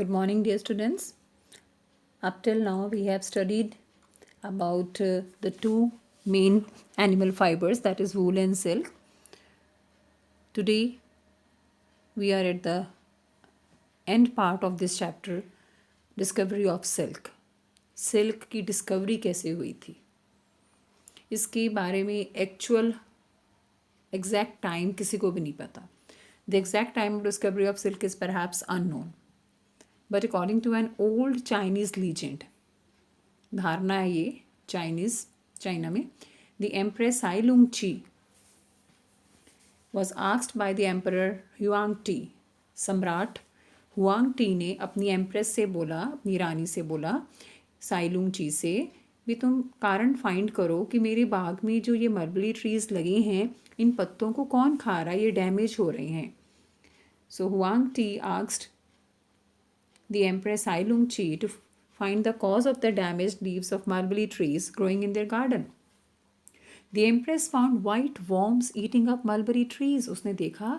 Good morning, dear students. Up till now, we have studied about the two main animal fibers, that is wool and silk. Today, we are at the end part of this chapter, discovery of silk. Silk की discovery कैसे हुई थी, इसके बारे में actual exact time किसी को भी नहीं पता. The exact time of discovery of silk is perhaps unknown, but according to an old Chinese legend, धारणा है ये चाइना में, द एम्प्रेस साई लुंग ची was asked by the emperor Huang T. सम्राट हुआंग टी ने अपनी एम्प्रेस से बोला, अपनी रानी से बोला, साई लुंग ची से, भी तुम कारण फाइंड करो कि मेरे बाग में जो ये मलबरी ट्रीज लगे हैं, इन पत्तों को कौन खा रहा है, ये डैमेज हो रहे हैं. So Huang Ti asked the Empress Ai Lung Chi to find the cause of the damaged leaves of mulberry trees growing in their garden. The Empress found white worms eating up mulberry trees. उसने देखा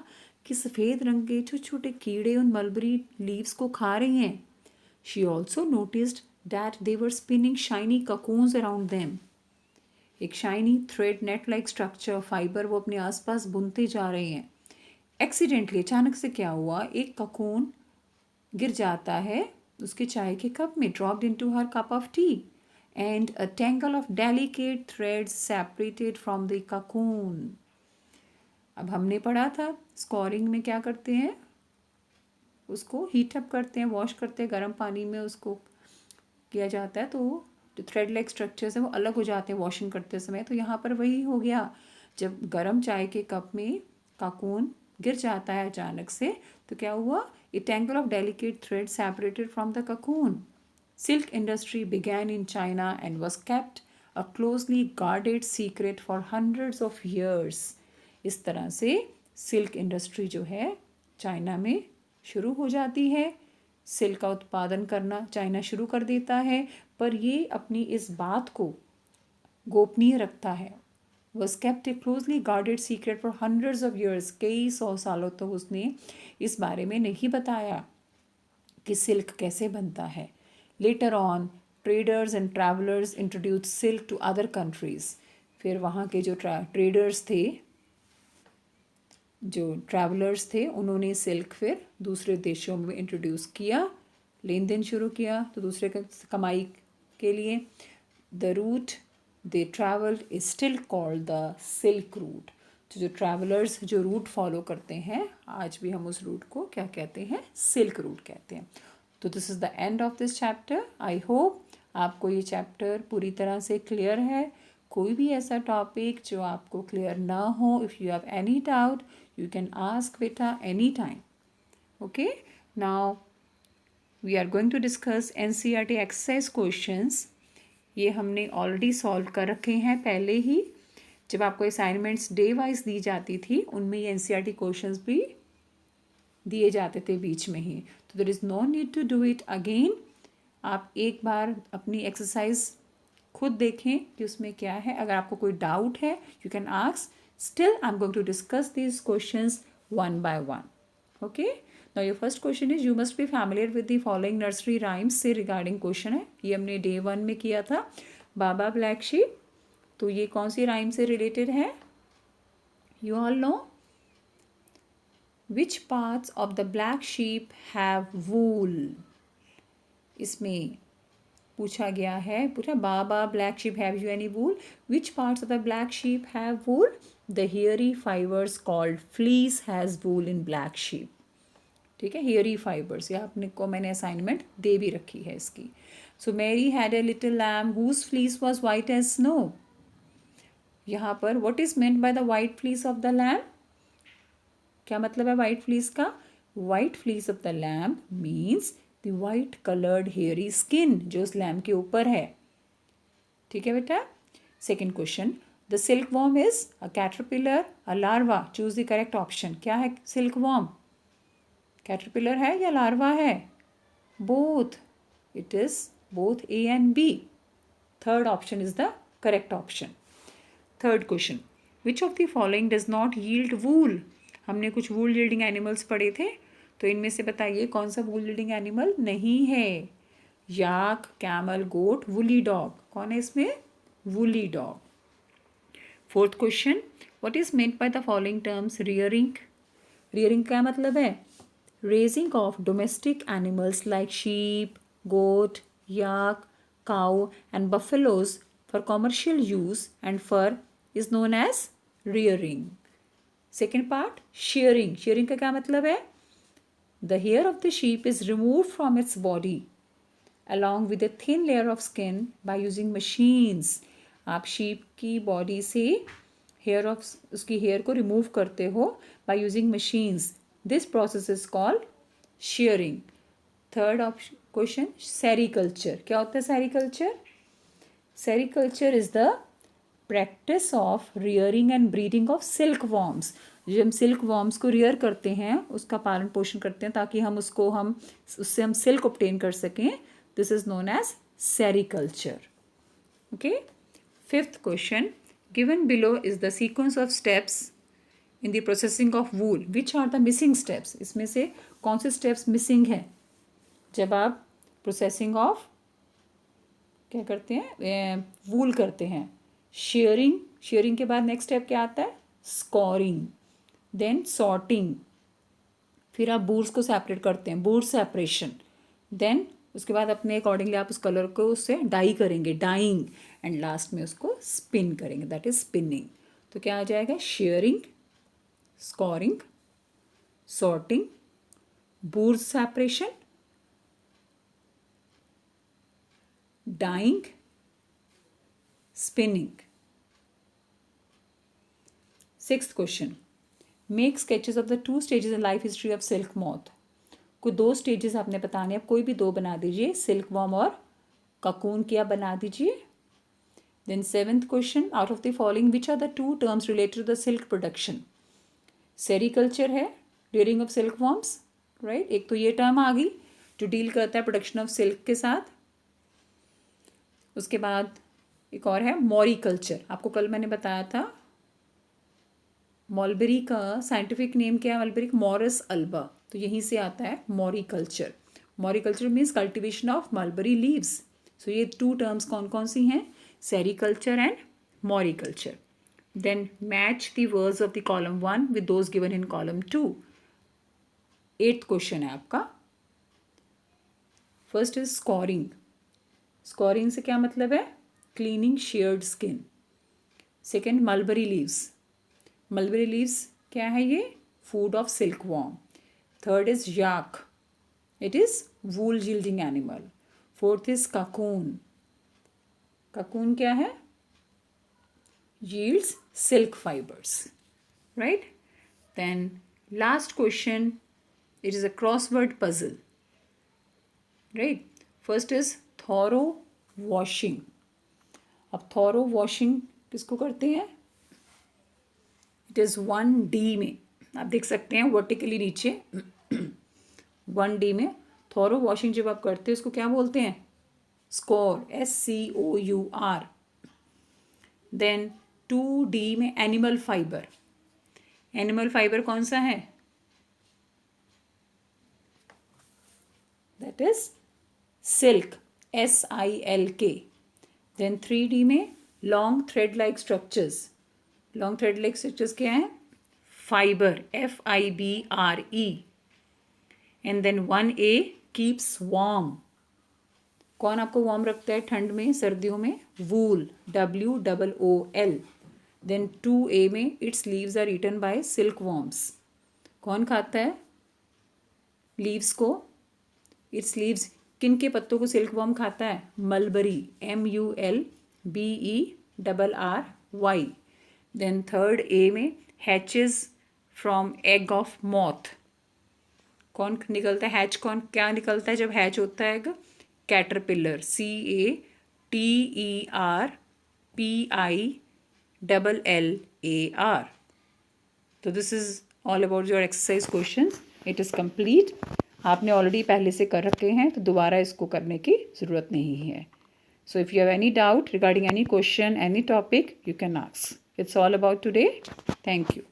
कि सफ़ेद रंग के छोटे छोटे कीड़े उन मलबरी लीव्स को खा रहे हैं. She also noticed that they were spinning shiny cocoons around them. एक shiny thread net like structure fibre वो अपने आसपास बुनते जा रहे हैं. एक्सीडेंटली अचानक से क्या हुआ, एक ककून गिर जाता है उसके चाय के कप में, dropped into her cup of T, and a tangle of delicate threads separated from the cocoon. अब हमने पढ़ा था स्कोरिंग में क्या करते हैं, उसको हीट अप करते हैं, वॉश करते हैं, गर्म पानी में उसको किया जाता है, तो जो थ्रेड लाइक स्ट्रक्चर्स हैं वो अलग हो जाते हैं वॉशिंग करते समय. तो यहाँ पर वही हो गया, जब गर्म चाय के कप में ककून गिर जाता है अचानक से, तो क्या हुआ, a tangle of delicate thread separated from the cocoon. Silk industry began in China and was kept a closely guarded secret for hundreds of years. इस तरह से सिल्क इंडस्ट्री जो है चाइना में शुरू हो जाती है. सिल्क का उत्पादन करना चाइना शुरू कर देता है, पर ये अपनी इस बात को गोपनीय रखता है. was kept a closely guarded secret for hundreds of years. कई 100 सालों तक उसने इस बारे में नहीं बताया कि सिल्क कैसे बनता है. Later on traders and travellers introduce silk to other countries. फिर वहाँ के जो ट्रेडर्स थे, जो ट्रैवलर्स थे, उन्होंने सिल्क फिर दूसरे देशों में इंट्रोड्यूस किया, लेन देन शुरू किया तो दूसरे कमाई के लिए. The route they traveled is still called the silk route. तो जो ट्रैवलर्स जो रूट फॉलो करते हैं, आज भी हम उस रूट को क्या कहते हैं, सिल्क रूट कहते हैं. तो this is the end of this chapter. I hope आपको ये चैप्टर पूरी तरह से क्लियर है. कोई भी ऐसा टॉपिक जो आपको क्लियर ना हो, if you have any doubt you can ask बेटा any time. Okay, now we are going to discuss NCERT exercise questions. ये हमने ऑलरेडी सॉल्व कर रखे हैं पहले ही. जब आपको असाइनमेंट्स डे वाइज दी जाती थी, उनमें ये NCERT क्वेश्चंस भी दिए जाते थे बीच में ही. तो there is no need to do it again. आप एक बार अपनी एक्सरसाइज खुद देखें कि उसमें क्या है. अगर आपको कोई डाउट है you can ask. Still I am going to discuss these questions one by one. Okay, now your first question is you must be familiar with the following nursery rhymes से रिगार्डिंग क्वेश्चन है. ये हमने day 1 में किया था, बाबा black sheep. तो ये कौन सी राइम से रिलेटेड है, you all know. Which parts of the black sheep have wool. इसमें पूछा गया है, पूछा baa baa black sheep have you any wool. Which parts of the black sheep have wool. The hairy fibres called fleece has wool in black sheep. ठीक है, hairy fibres, ये आपने को मैंने असाइनमेंट दे भी रखी है इसकी. So Mary had a little lamb whose fleece was white as snow. यहाँ पर what is meant by the white fleece of the lamb. क्या मतलब है वाइट फ्लीस का. White fleece of the lamb means the white coloured hairy skin जो उस lamb के ऊपर है. ठीक है बेटा. Second question, the silkworm is a caterpillar a larva. Choose the correct option. क्या है सिल्क वॉर्म, कैटरपिलर है या लार्वा है. Both, it is both A and B. Third option is the correct option. Third question, which of the following does not yield wool. हमने कुछ वूल yielding animals पढ़े थे, तो इनमें से बताइए कौन सा वूल यील्डिंग एनिमल नहीं है? Yak, camel, goat, woolly dog. कौन है इसमें? Woolly dog. Fourth question, what is meant by the following terms? Rearing. Rearing क्या मतलब है? Raising of domestic animals like sheep, goat, yak, cow and buffaloes for commercial use and fur is known as rearing. Second part, shearing. Shearing का क्या मतलब है? The hair of the sheep is removed from its body along with a thin layer of skin by using machines. आप sheep की body से उसकी hair को remove करते हो by using machines. This process is called shearing. Third question, sericulture. क्या होता है sericulture? Sericulture is the practice of rearing and breeding of silk worms. जो हम सिल्क वॉर्म्स को रियर करते हैं, उसका पालन पोषण करते हैं ताकि उससे हम सिल्क ऑब्टेन कर सकें। This is known as sericulture. Okay. Fifth question, given below is the sequence of steps in the processing of wool, which are the missing steps? इसमें से कौन से स्टेप्स मिसिंग है जब आप प्रोसेसिंग ऑफ क्या करते हैं? वूल करते हैं। शेयरिंग। शेयरिंग के बाद नेक्स्ट स्टेप क्या आता है? स्कोरिंग, देन सॉर्टिंग, फिर आप बूर्स को सेपरेट करते हैं, बूर सेपरेशन, देन उसके बाद अपने अकॉर्डिंगली आप उस कलर को उससे डाई करेंगे, डाइंग, एंड लास्ट में उसको स्पिन करेंगे, दैट इज स्पिनिंग। तो क्या आ जाएगा? Shearing, scouring, sorting, burr separation, dyeing, spinning. Sixth question, make sketches of the 2 stages in life history of silk moth. कोई 2 स्टेजेस आपने बताने, आप कोई भी 2 बना दीजिए, सिल्क वॉर्म और ककून की आप बना दीजिए। Then 7th question, out of the following which are the 2 terms related to the silk production? Sericulture है, rearing of silkworms, right. एक तो ये टर्म आ गई जो डील करता है प्रोडक्शन ऑफ सिल्क के साथ। उसके बाद एक और है मॉरिकल्चर। आपको कल मैंने बताया था मलबेरी का साइंटिफिक नेम क्या है? मलबेरी, मॉरस अल्बा, तो यहीं से आता है moriculture. Moriculture means cultivation of mulberry leaves. So ये 2 टर्म्स कौन कौन सी हैं? Sericulture and moriculture. Then match the words of the column 1 with those given in column 2। 8th question है आपका। First is scoring. स्कोरिंग से क्या मतलब है? Cleaning sheared skin. Second, mulberry leaves. Mulberry leaves क्या है? ये food of silk worm. Third is yak, it is wool yielding animal. Fourth is cocoon. Cocoon क्या है? Yields silk fibres, right. Then last question, it is a crossword puzzle, right. First is thorough washing. अब thorough washing किसको करते हैं? It is 1D में, आप देख सकते हैं वर्टिकली नीचे 1D में थॉरो वॉशिंग जब आप करते हैं उसको क्या बोलते हैं? Score, SCOUR। देन 2D में एनिमल फाइबर। एनिमल फाइबर कौन सा है? That is silk, SILK। Then 3D में long thread like structures. Long thread like structures क्या है? Fibre, FIBRE। And then 1A keeps warm. कौन आपको वार्म रखता है ठंड में, सर्दियों में? वूल, WOOL। देन 2A में its leaves are eaten by silk worms. कौन खाता है लीव्स को? इट्स लीव्स, किन के पत्तों को सिल्क वॉर्म खाता है? Mulberry, MULBERRY। Then 3rd A में hatches from egg of moth. कौन निकलता है हैच? कौन क्या निकलता है जब हैच होता है एग? Caterpillar, CATERPILLAR। तो this is all about your exercise question. It is complete. आपने ऑलरेडी पहले से कर रखे हैं तो दोबारा इसको करने की ज़रूरत नहीं है। So if you have any doubt regarding any question, any topic, you can ask. It's all about today. Thank you.